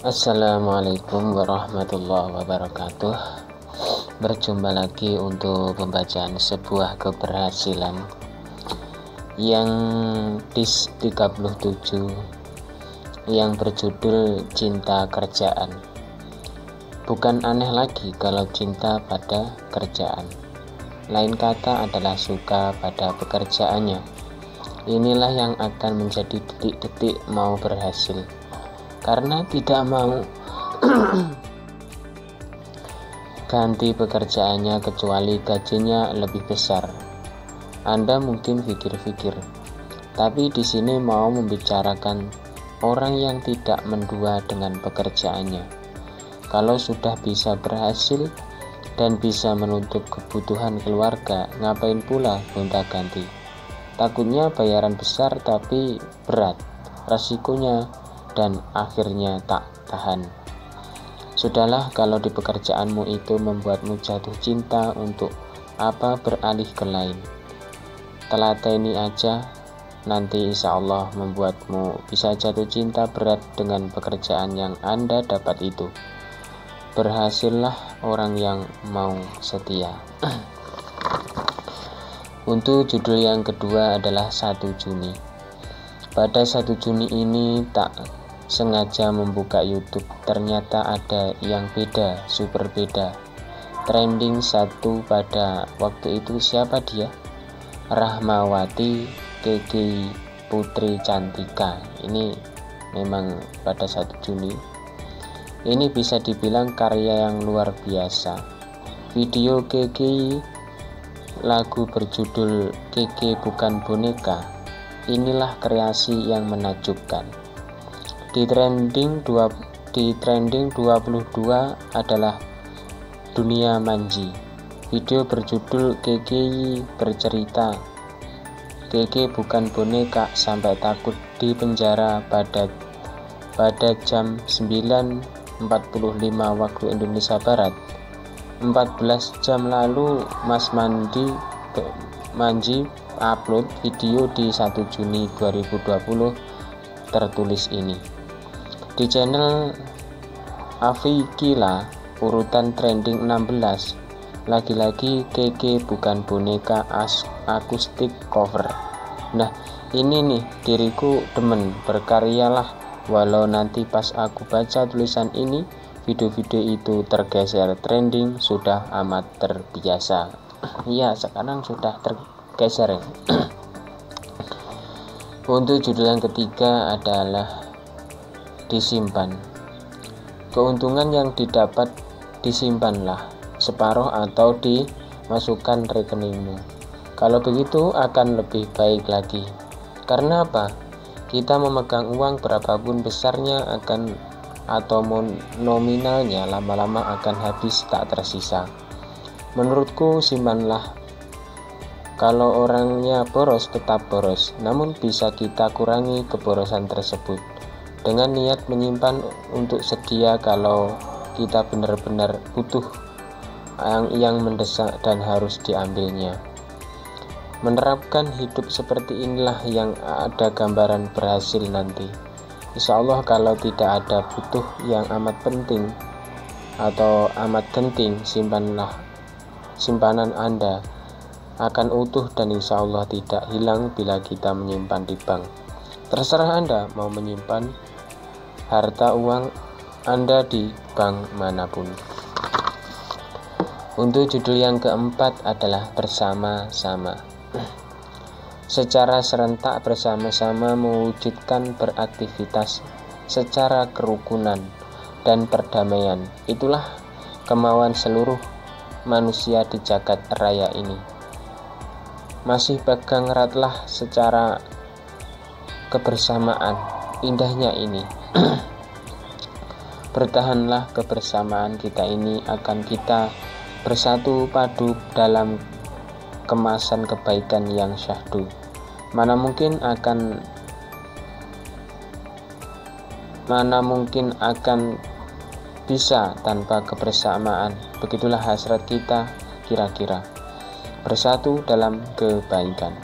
Assalamualaikum warahmatullahi wabarakatuh. Berjumpa lagi untuk pembacaan sebuah keberhasilan yang dis-37 yang berjudul Cinta Kerjaan. Bukan aneh lagi kalau cinta pada kerjaan. Lain kata adalah suka pada pekerjaannya. Inilah yang akan menjadi detik-detik mau berhasil. Karena tidak mau ganti pekerjaannya kecuali gajinya lebih besar. Anda mungkin pikir-pikir, tapi di sini mau membicarakan orang yang tidak mendua dengan pekerjaannya. Kalau sudah bisa berhasil dan bisa menutup kebutuhan keluarga, ngapain pula gonta-ganti? Takutnya bayaran besar tapi berat, resikonya dan akhirnya tak tahan. Sudahlah kalau di pekerjaanmu itu membuatmu jatuh cinta, untuk apa beralih ke lain? Telateni aja, nanti insya Allah membuatmu bisa jatuh cinta berat dengan pekerjaan yang Anda dapat itu. Berhasillah orang yang mau setia. Untuk judul yang kedua adalah 1 Juni. Pada 1 Juni ini tak sengaja membuka YouTube, ternyata ada yang beda, super beda. Trending 1 pada waktu itu siapa dia? Rahmawati KGI Putri Cantika. Ini memang pada 1 Juni. Ini bisa dibilang karya yang luar biasa. Video KGI, lagu berjudul Keke Bukan Boneka. Inilah kreasi yang menakjubkan. Di trending 22 adalah Dunia Manji. Video berjudul KGI bercerita Keke bukan boneka sampai takut di penjara pada jam 9.45 waktu Indonesia Barat. 14 jam lalu Mas Manji upload video di 1 Juni 2020 tertulis ini. Di channel Afikila urutan trending 16, lagi-lagi Keke bukan boneka akustik cover. Nah ini nih, diriku demen, berkaryalah. Walau nanti pas aku baca tulisan ini, video-video itu tergeser trending, sudah amat terbiasa. Iya, sekarang sudah tergeser ya. Untuk judul yang ketiga adalah Disimpan. Keuntungan yang didapat disimpanlah separuh atau dimasukkan rekeningmu. Kalau begitu akan lebih baik lagi. Karena apa? Kita memegang uang berapapun besarnya atau nominalnya, lama-lama akan habis tak tersisa. Menurutku simpanlah. Kalau orangnya boros tetap boros, namun bisa kita kurangi keborosan tersebut dengan niat menyimpan untuk sedia kalau kita benar-benar butuh yang mendesak dan harus diambilnya. Menerapkan hidup seperti inilah yang ada gambaran berhasil nanti. Insya Allah kalau tidak ada butuh yang amat penting atau amat genting, simpanan Anda akan utuh dan insya Allah tidak hilang bila kita menyimpan di bank. Terserah Anda mau menyimpan harta uang Anda di bank manapun. Untuk judul yang keempat adalah Bersama-sama. Secara serentak bersama-sama mewujudkan beraktivitas secara kerukunan dan perdamaian. Itulah kemauan seluruh manusia di jagat raya ini. Masih pegang eratlah secara kebersamaan. Indahnya ini. Bertahanlah kebersamaan kita ini, akan kita bersatu padu dalam kemasan kebaikan yang syahdu. Mana mungkin akan bisa tanpa kebersamaan. Begitulah hasrat kita kira-kira. Bersatu dalam kebaikan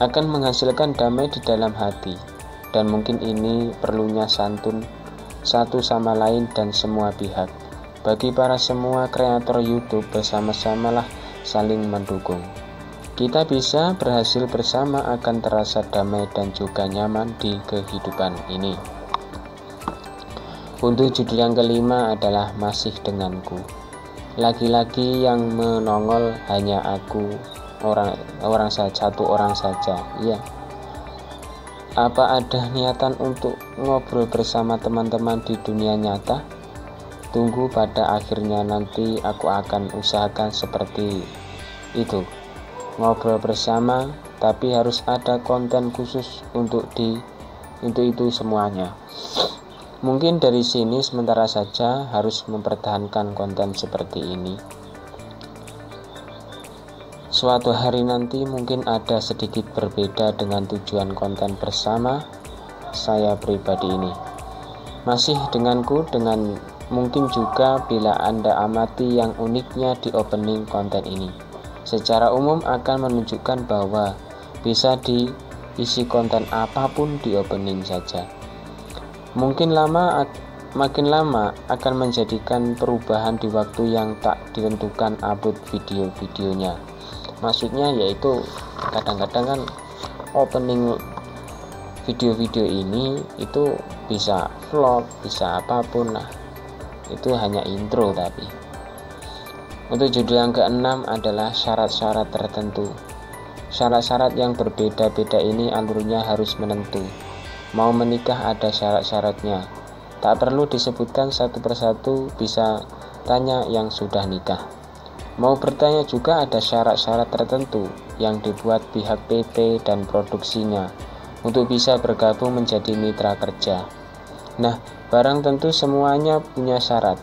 akan menghasilkan damai di dalam hati. Dan mungkin ini perlunya santun satu sama lain dan semua pihak. Bagi para semua kreator YouTube, bersama-samalah saling mendukung. Kita bisa berhasil bersama, akan terasa damai dan juga nyaman di kehidupan ini. Untuk judul yang kelima adalah Masih Denganku. Lagi-lagi yang menongol hanya aku, satu orang saja. Iya. Apa ada niatan untuk ngobrol bersama teman-teman di dunia nyata? Tunggu pada akhirnya nanti aku akan usahakan seperti itu. Ngobrol bersama, tapi harus ada konten khusus untuk itu semuanya. Mungkin dari sini sementara saja harus mempertahankan konten seperti ini. Suatu hari nanti mungkin ada sedikit berbeda dengan tujuan konten bersama saya pribadi ini. Masih denganku, dengan mungkin juga bila Anda amati yang uniknya di opening konten ini. Secara umum akan menunjukkan bahwa bisa diisi konten apapun di opening saja. Makin lama akan menjadikan perubahan di waktu yang tak ditentukan upload video-videonya. Maksudnya yaitu kadang-kadang kan opening video-video ini itu bisa vlog, bisa apapun. Nah, itu hanya intro tapi. Untuk judul yang keenam adalah syarat-syarat tertentu. Syarat-syarat yang berbeda-beda ini alurnya harus menentu. Mau menikah ada syarat-syaratnya. Tak perlu disebutkan satu persatu, bisa tanya yang sudah nikah. Mau bertanya juga ada syarat-syarat tertentu yang dibuat pihak PT dan produksinya untuk bisa bergabung menjadi mitra kerja. Nah, barang tentu semuanya punya syarat.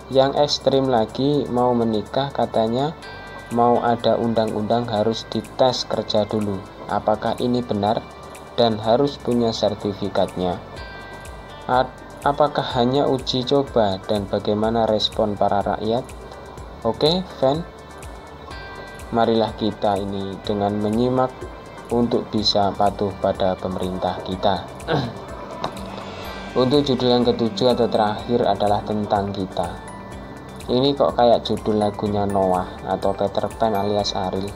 Yang ekstrim lagi, mau menikah katanya mau ada undang-undang harus dites kerja dulu. Apakah ini benar? Dan harus punya sertifikatnya. Apakah hanya uji coba dan bagaimana respon para rakyat? Oke, fan, marilah kita ini dengan menyimak untuk bisa patuh pada pemerintah kita. Untuk judul yang ketujuh atau terakhir adalah tentang kita. Ini kok kayak judul lagunya Noah atau Peter Pan alias Ariel.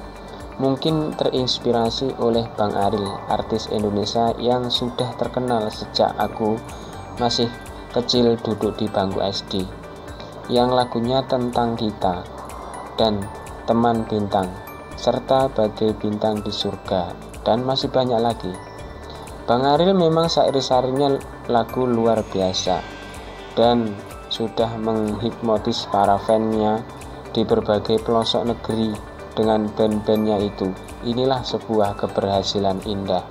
Mungkin terinspirasi oleh Bang Ariel, artis Indonesia yang sudah terkenal sejak aku masih kecil duduk di bangku SD. Yang lagunya tentang kita dan teman bintang, serta bagai bintang di surga, dan masih banyak lagi. Bang Ariel memang syair-syairnya lagu luar biasa dan sudah menghipnotis para fannya di berbagai pelosok negeri dengan band-bandnya itu. Inilah sebuah keberhasilan indah.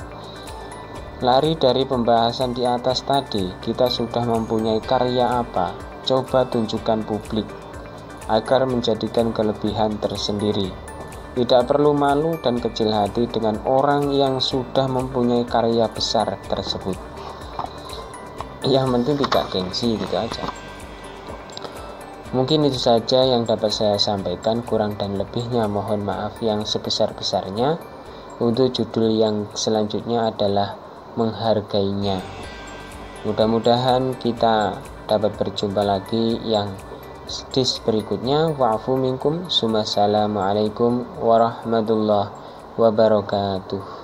Lari dari pembahasan di atas tadi, kita sudah mempunyai karya apa? Coba tunjukkan publik agar menjadikan kelebihan tersendiri. Tidak perlu malu dan kecil hati dengan orang yang sudah mempunyai karya besar tersebut. Yang penting tidak gengsi, gitu aja. Mungkin itu saja yang dapat saya sampaikan, kurang dan lebihnya mohon maaf yang sebesar-besarnya. Untuk judul yang selanjutnya adalah menghargainya. Mudah-mudahan kita dapat berjumpa lagi yang berikutnya. Wa'fu minkum. Assalamualaikum warahmatullahi wabarakatuh.